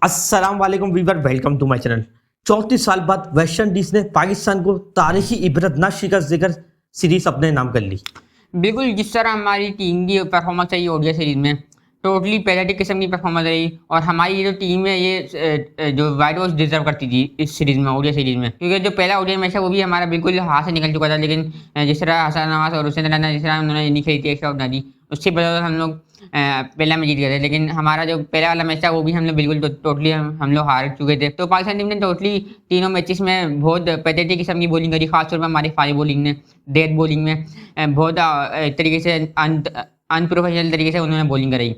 अस्सलाम वालेकुम viewer, welcome to my channel. 34 साल बाद वेस्ट इंडीज ने पाकिस्तान को तारीखी इबरतनाक शिकस्त देकर सीरीज अपने नाम कर ली। बिल्कुल, जिस तरह हमारी टीम की परफॉर्मेंस रही ओडीआई सीरीज़ में, टोटली पैथेटिक किस्म की परफॉर्मेंस रही। और हमारी ये जो टीम है ये जो वाइट वॉश डिज़र्व करती थी इस सीरीज़ में, ओडीआई सीरीज़ में। क्योंकि जो पहला ओडीआई मैच है वो भी हमारा बिल्कुल हाथ से निकल चुका था, लेकिन जिस तरह हसन नवाज और हुसैन रैना जिस तरह उन्होंने इनिंग खेली थी एक्स्ट्रा ऑर्डिनरी, उसकी बदौलत हम लोग पहला मैच जीत गए थे। लेकिन हमारा जो पहला वाला मैच था वो भी हम लोग बिल्कुल टोटली हम लोग हार चुके थे। तो पाकिस्तान टीम ने टोटली तीनों मैचेस में बहुत पैथेटिक किस्म की बॉलिंग करी, खासतौर पर हमारी फास्ट बॉलिंग ने, डेथ बॉलिंग में बहुत एक तरीके से अनप्रोफेशनल तरीके से उन्होंने बॉलिंग कराई।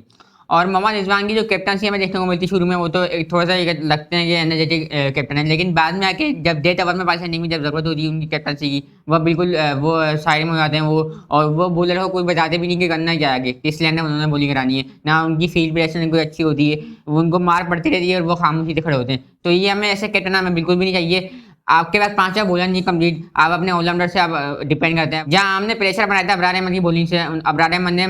और मोहम्मद रिजवान की जो कैप्टनसी हमें देखने को मिलती शुरू में, वो तो एक थोड़ा सा एक लगते हैं कि एनर्जेटिक कैप्टन है, लेकिन बाद में आके जब डेथ ओवर में पाकिस्तान टीम में जब जरूरत होती है उनकी कैप्टनसी की, वह बिल्कुल वो साइड में हो जाते हैं वो। और वो बॉलर को कोई बताते भी नहीं कि करना क्या आगे, किस लाइन में उन्होंने बॉलिंग करानी है, ना उनकी फील्ड प्रेशन कोई अच्छी होती है, उनको मार पड़ती रहती है और वो खामोशी से खड़े होते हैं। तो ये हमें ऐसे कैप्टन हमें बिल्कुल भी नहीं चाहिए। आपके पास पांचवा बॉलर नहीं कंप्लीट, आप अपने ऑलराउंडर से आप डिपेंड करते हैं। जहां हमने प्रेशर बनाया था अबरार अहमद की बॉलिंग से, अबरार अहमद ने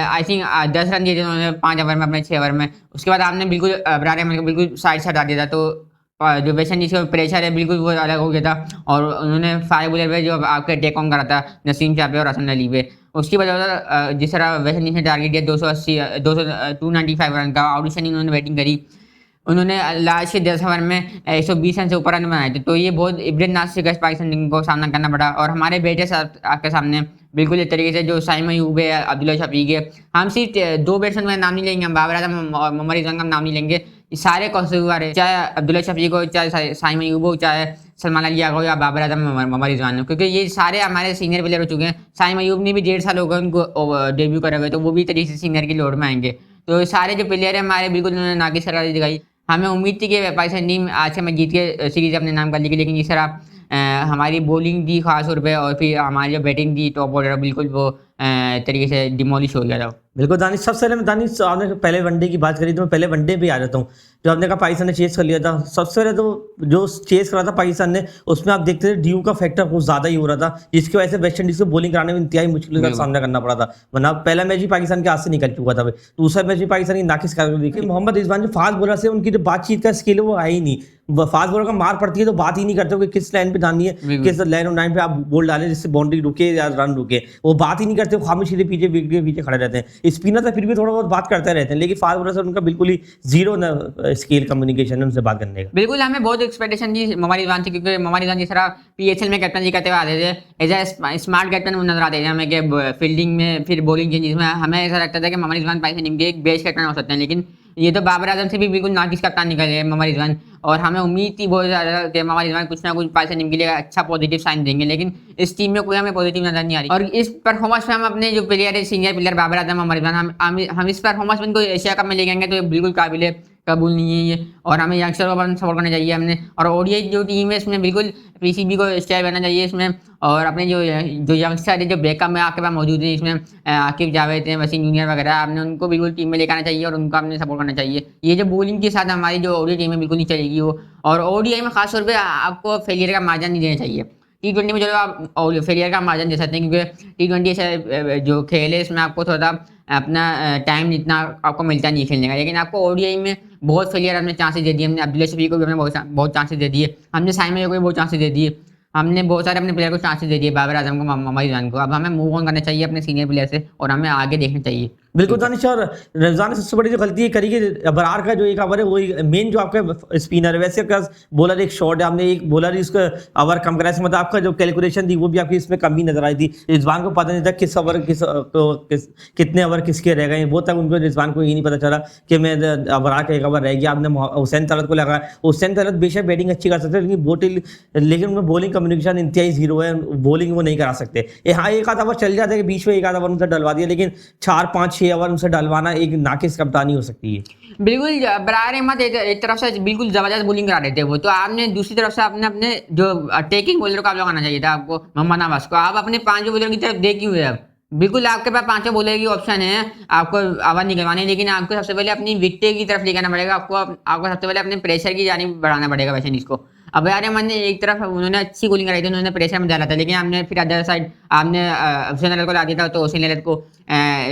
आई थिंक 10 रन दिए थे उन्होंने 5 ओवर में, अपने 6 ओवर में। उसके बाद आपने बिल्कुल अबरार अहमद को बिल्कुल साइड से हटा दिया था। तो जो वेस्ट इंडीज का प्रेशर है बिल्कुल वो अलग हो गया था। और उन्होंने 5 बॉलर पे जो आपके टेक ऑन करा था नसीम शाह पे और हसन अली पे, उसकी वजह से जिस तरह वेस्ट इंडीज ने टारगेट दिया 280 295 रन का, ऑडिशन उन्होंने बैटिंग करी। उन्होंने लास्ट के 10 ओवर में 120 रन से ऊपर रन बनाए थे। तो ये बहुत इब्रतनाक शिकस्त पाकिस्तान टीम को सामना करना पड़ा। और हमारे बेटे आपके सामने बिल्कुल इस तरीके से जो साइम अयूब है, अब्दुल्ला शफीक है, हम सिर्फ 2 बैट्समैन का नाम नहीं लेंगे, हम बाबर आजम और मोहम्मद रिजवान का नाम नहीं लेंगे। ये सारे कसूरवार है, चाहे अब्दुल्ला शफीक हो, चाहे साइम अयूब हो, चाहे सलमान अली हो, या बाबर आजम मोहम्मद रिजवान हो, क्योंकि ये सारे हमारे सीनियर प्लेयर हो चुके हैं। साइम अयूब ने भी 1.5 साल हो गए उनको डेब्यू करे हुए, तो वो भी तरीके से सीनियर की लोड में आएंगे। तो सारे जो प्लेयर है हमारे बिल्कुल उन्होंने नाकिस करारी दिखाई। हमें उम्मीद थी कि पाकिस्तान टीम आज से मैच जीत के सीरीज अपने नाम कर लेगी, लेकिन जिस तरह हमारी बॉलिंग थी खास तौर पे, और फिर हमारी जो बैटिंग थी टॉप ऑर्डर, बिल्कुल वो तरीके से डिमोलिश हो गया था। बिल्कुल दानिश, सबसे पहले दानिश आपने पहले वनडे की बात करी तो मैं पहले वनडे पे आ जाता हूँ। जो आपने कहा पाकिस्तान ने चेस कर लिया था, सबसे पहले तो जो चेस करा था पाकिस्तान ने, उसमें आप देखते थे ड्यू का फैक्टर बहुत ज़्यादा ही हो रहा था, जिसकी वजह से वेस्ट इंडीज को बॉलिंग कराने में इंतहाई मुश्किल का सामना करना पड़ा था। वरना पहला मैच भी पाकिस्तान के हाथ से निकल चुका था, दूसरा मैच भी पाकिस्तान की नाकिस कर देखिए। मोहम्मद रिजवान जो फास्ट बॉलर से उनकी जो बातचीत का स्किल है वो है ही नहीं। फास्ट बॉलर का मार पड़ती है तो बात ही नहीं करते कि किस लाइन पे डालनी है, किस लाइन ऑफ लाइन पे आप बॉल डालें जिससे बाउंड्री रुके या रन रुके, वो बात ही नहीं करते। वो खामोशी से पीछे विकेट के पीछे खड़े रहते हैं। स्पिनर तो फिर भी थोड़ा बहुत बात करते रहते हैं, लेकिन फास्ट बॉलर से उनका बिल्कुल ही जीरो स्किल कम्युनिकेशन है उनसे बात करने का। बिल्कुल, हमें बहुत एक्सपेक्टेशन थी मोहम्मद रिजवान से, क्योंकि मोहम्मद रिजवान जिस तरह पीएचएल में कैप्टनसी करते हुए आते थे, एज ए स्मार्ट कैप्टन वो नजर आते थे हमें, कि फील्डिंग में फिर बॉलिंग चेंजेस में हमें ऐसा लगता था कि मोहम्मद रिजवान पाकिस्तान टीम के एक बेस्ट कैप्टन हो सकते हैं। लेकिन ये तो बाबर आजम से भी बिल्कुल नाकिस कप्तान निकले मोहम्मद रिजवान। और हमें उम्मीद थी बहुत ज़्यादा कि मोहम्मद रिजवान कुछ ना कुछ पाकिस्तान टीम के लिए अच्छा पॉजिटिव साइन देंगे, लेकिन इस टीम में कोई हमें पॉजिटिव नजर नहीं आ रही। और इस परफॉर्मेंस में हम अपने जो प्लेयर है, सीनियर प्लेयर बाबर आजम, मोहम्मद रिजवान, हम इस परफॉर्मेंस में इनको एशिया कप में ले जाएंगे तो ये बिल्कुल काबिल कबूल नहीं है ये। और हमें यंगस्टर को सपोर्ट करना चाहिए हमने। और ओडीआई जो टीम है इसमें बिल्कुल पीसीबी को स्टाइल बनना चाहिए इसमें। और अपने जो यंगस्टर है जो बैकअप में आपके पास मौजूद है, इसमें आकिब जावेद हैं, वसीम जूनियर वगैरह, आपने उनको बिल्कुल टीम में लेकर आना चाहिए और उनको आपने सपोर्ट करना चाहिए। ये जो बॉलिंग के साथ हमारी जो ओडीआई टीम है बिल्कुल नहीं चलेगी वो। और ओडीआई में खासतौर पर आपको फेलियर का मार्जिन नहीं देना चाहिए। T20 में चलो आप फेलियर का मार्जिन दे सकते हैं, क्योंकि T20 ऐसा जो खेल है इसमें आपको थोड़ा अपना टाइम इतना आपको मिलता नहीं है खेलने का। लेकिन आपको ओडीआई में बहुत फेलियर हमने चांसेस दे दिए। हमने अब्दुल्ला शफीक को भी हमने बहुत चांसेस दे दिए, हमने साइम अयूब को भी बहुत चांसेस दे दिए, हमने बहुत सारे अपने प्लेयर को चांसेस दे दिए, बाबर आजम को, मोहम्मद रिजवान को। अब हमें मूव ऑन करना चाहिए अपने सीनियर प्लेयर से और हमें आगे देखना चाहिए। बिल्कुल दानिश, और रमजान ने सबसे बड़ी जो गलती ये करी कि बरार का जो एक ओवर है वही मेन जो आपका स्पिनर है, वैसे आपका बॉलर एक शॉट है, आपने एक बॉलर इसका ओवर कम करा, इसका मतलब आपका जो कैलकुलेशन थी वो भी आपकी इसमें कमी नजर आई थी। रिजवान को पता नहीं था किस ओवर कितने ओवर किसके रह गए, वो तक उनको रिजवान को ये नहीं पता चला कि मैं बरार का एक ओवर रह गया। आपने हुसैन तलत को लगा, हुसैन तलत बेशक बैटिंग अच्छी कर सकते हैं, लेकिन उनमें बॉलिंग कम्युनिकेशन इंतहाई जीरो है, बॉलिंग वो नहीं करा सकते। हाँ, एक आधा ओवर चल जाता है कि बीच में एक आधा ओवर उनसे डलवा दिया, लेकिन 4-5-6 ओवर उनसे डलवाना एक नाकिस कप्तानी हो सकती है। बिल्कुल, बरार अहमद एक तरफ से बिल्कुल जबरदस्त बॉलिंग करा रहे थे वो, तो आपने दूसरी तरफ से आपने अपने जो अटैकिंग बॉलर को आप लगाना चाहिए था आपको, मोहम्मद नवाज को। आप अपने 5 बॉलर की तरफ देख क्यों है? अब बिल्कुल आपके पास 5 बॉलर की ऑप्शन है आपको आवाज निकलवाने, लेकिन आपको सबसे पहले अपनी विकेट की तरफ लेकर आना पड़ेगा। आपको सबसे पहले अपने प्रेशर की जानी बढ़ाना पड़ेगा वैसे इसको। अब यार मैंने एक तरफ उन्होंने अच्छी बॉलिंग कराई थी, उन्होंने प्रेशर में डाला था, लेकिन हमने फिर अदर साइड आपने हुसैन अली को ला दिया था। तो हुसैन अली को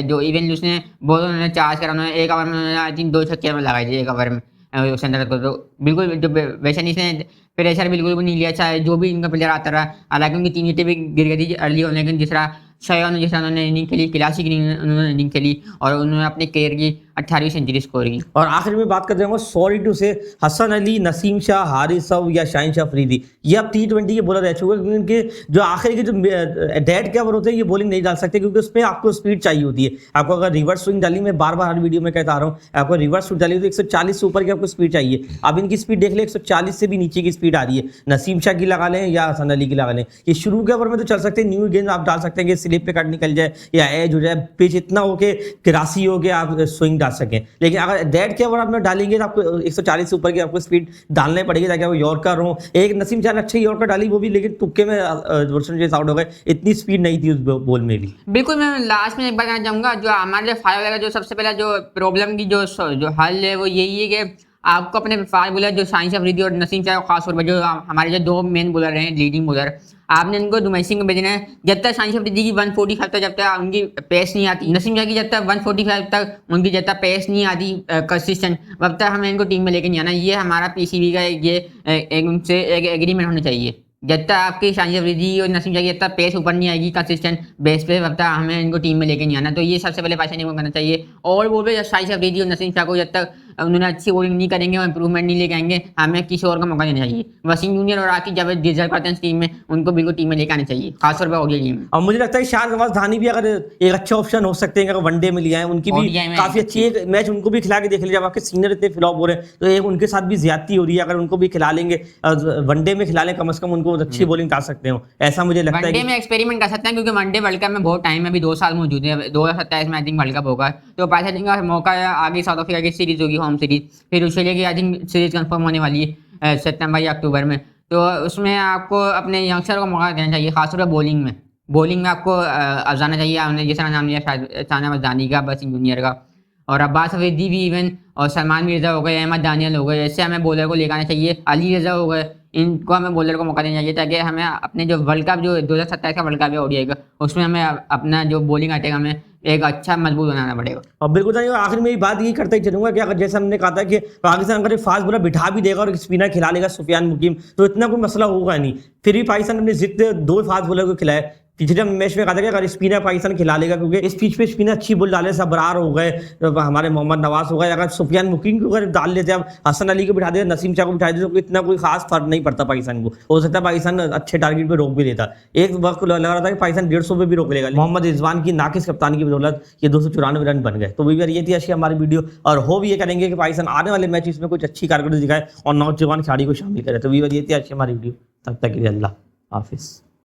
जो इवन उसने बहुत उन्होंने चार्ज करा, उन्होंने एक ओवर में आई थिंक 2 छक्के में लगाई थी एक ओवर में। सेंटर को, तो बिल्कुल जो वेस्ट इंडीज ने प्रेशर बिल्कुल भी नहीं लिया, चाहे जो भी इनका प्लेयर आता रहा। हालांकि उनकी 3 विकेटें भी गिर गई थी अर्ली होने, लेकिन जिस तरह शयान जिस तरह उन्होंने इनिंग खेली, क्लासिक उन्होंने इनिंग खेली और उन्होंने अपने करियर की 18वीं सेंचुरी स्कोर की। और आखिर में बात करते हैं सॉरी टू से हसन अली, नसीम शाह, हारिस रऊफ या शाहीन शाह अफरीदी, ये अब T20 के बॉलर रह चुके हैं, क्योंकि इनके जो आखिर के जो डेड के ओवर होते हैं ये बॉलिंग नहीं डाल सकते, क्योंकि उसमें आपको स्पीड चाहिए होती है। आपको अगर रिवर्स स्विंग डाली, मैं बार बार हर वीडियो में कहता आ रहा हूँ, आपको रिवर्स स्विंग डाली तो 140 से ऊपर की आपको स्पीड चाहिए। अब इनकी स्पीड देख ले, 140 से भी नीचे की स्पीड आ रही है। नसीम शाह की लगा लें या हसन अली की लगा लें, ये शुरू के ओवर में तो चल सकते हैं, न्यू गेंद आप डाल सकते हैं कि स्लिप पे कट निकल जाए या एज हो जाए, पिच इतना हो के क्रासी हो के आप स्विंग डाल सकें। लेकिन अगर डेड के ओवर आप में डालेंगे तो आपको 140 से ऊपर की आपको स्पीड डालने पड़ेगी, ताकि आप यॉर्कर हो। एक नसीम शाह ने अच्छी यॉर्कर डाली, वो भी लेकिन तुक्के में आउट हो गए, इतनी स्पीड नहीं थी उस बॉल में भी। बिल्कुल, मैं लास्ट में एक बात कहना चाहूँगा, जो हमारे जो फाइनल जो सबसे पहला जो प्रॉब्लम की जो हल है वो यही है कि आपको अपने फास्ट बॉलर जो शाहीन शाह अफरीदी और नसीम शाह खासतौर पर जो हमारे जो 2 मेन बॉलर हैं, लीडिंग बॉलर, आपने इनको डोमेस्टिक में भेजना है। जब तक शाहीन शाह अफरीदी की 145 तक, जब तक उनकी पेस नहीं आती, नसीम शाह की जब तक 145 तक उनकी जब तक पेस नहीं आती कंसिस्टेंट, तब तक हमें इनको टीम में लेके नहीं आना। ये हमारा पीसीबी का ये उनसे एक एग्रीमेंट होना चाहिए। जब तक आपकी शाहीन शाह अफरीदी और नसीम शाह की जब तक पेस ऊपर नहीं आएगी कंसिस्टेंट बेस पे, तब तक हमें इनको टीम में लेके नहीं आना। तो ये सबसे पहले पाकिस्तानी को करना चाहिए। और वो भी शाहीन शाह अफरीदी और नसीम शाह को जब तक उन्होंने अच्छी बॉलिंग नहीं करेंगे और इंप्रूवमेंट नहीं लेके आएंगे, हमें किसी और का मौका देना चाहिए। वसीम जूनियर और आकिब जावेद डिजर्व करते हैं इस टीम में, उनको बिल्कुल टीम में लेके आने चाहिए, खासतौर पर ओडीआई टीम में। और मुझे लगता है शाद नवाज धानी भी अगर एक अच्छा ऑप्शन हो सकते हैं, अगर वनडे में लिया है, उनकी भी ODI में काफी अच्छी एक मैच उनको भी खिला के देख लीजिए। जब आपके सीनियर इतने फ्लॉप हो रहे हैं तो एक उनके साथ भी ज्यादती हो रही है, अगर उनको भी खिला लेंगे वनडे में खिला लें, कम से कम उनको अच्छी बॉलिंग डाल सकते हो, ऐसा मुझे लगता है। वनडे में एक्सपेरिमेंट कर सकते हैं, क्योंकि वनडे वर्ल्ड कप में बहुत टाइम है, अभी 2 साल मौजूद है। 2027 में आई थिंक वर्ल्ड कप होगा, तो पाकिस्तान का मौका है। आगे साउथ अफ्रीका की सीरीज होगी, होम सीरीज, फिर ऑस्ट्रेलिया की आई थिंक सीरीज कंफर्म होने वाली है सितंबर या अक्टूबर में। तो उसमें आपको अपने यंगस्टर को मौका देना चाहिए, खासतौर पर बॉलिंग में आपको अफजाना चाहिए। हमने जिस तरह नाम लिया शाहनाज मर्दानी का, वसीम जूनियर का, और अब्बास अफरीदी भी इवन, और सलमान मिर्जा हो गए, अहमद दानियल हो गए, ऐसे हमें बॉलर को लेकर आना चाहिए। अली रजा हो गए, इनको हमें बॉलर को मौका देना चाहिए, ताकि हमें अपने जो वर्ल्ड कप जो 2027 का वर्ल्ड कप है ओडीआई का, उसमें हमें अपना जो बॉलिंग अटैक हमें एक अच्छा मजबूत बनाना पड़ेगा। और बिल्कुल नहीं, आखिर में बात यही करता ही चलूंगा कि अगर जैसे हमने कहा था कि पाकिस्तान अगर फास्ट बॉलर बिठा भी देगा और स्पिनर खिला लेगा सुफियान मुकीम, तो इतना कोई मसला होगा नहीं। फिर भी पाकिस्तान अपने जितने 2 फास्ट बॉलर को खिलाए, पिछले मैच में कहा था कि अगर स्पिनर पाकिस्तान खिला लेगा, क्योंकि इस पिच पे स्पिनर अच्छी बॉल डाले, सबरार हो गए, हमारे मोहम्मद नवाज हो गए, अगर सुफियान मुकीम को अगर डाल लेते, अब हसन अली को बिठा दे, नसीम शाह को बिठा दे, तो इतना कोई खास फर्क नहीं पड़ता पाकिस्तान को। हो सकता है पाकिस्तान अच्छे टारगेट पे रोक भी लेता। एक वक्त लग रहा था कि पाकिस्तान 150 पे भी रोक लेगा। मोहम्मद रिजवान की नाकिस कप्तानी की बदौलत ये 294 रन बन गए। तो वही ये थी अच्छी हमारी वीडियो, और हो भी ये करेंगे कि पाकिस्तान आने वाले मैच में कुछ अच्छी कारकर्दगी दिखाए और नौजवान खिलाड़ी को शामिल करे। तो वही ये थी अच्छी हमारी वीडियो। तब तक के लिए अल्लाह हाफिज़।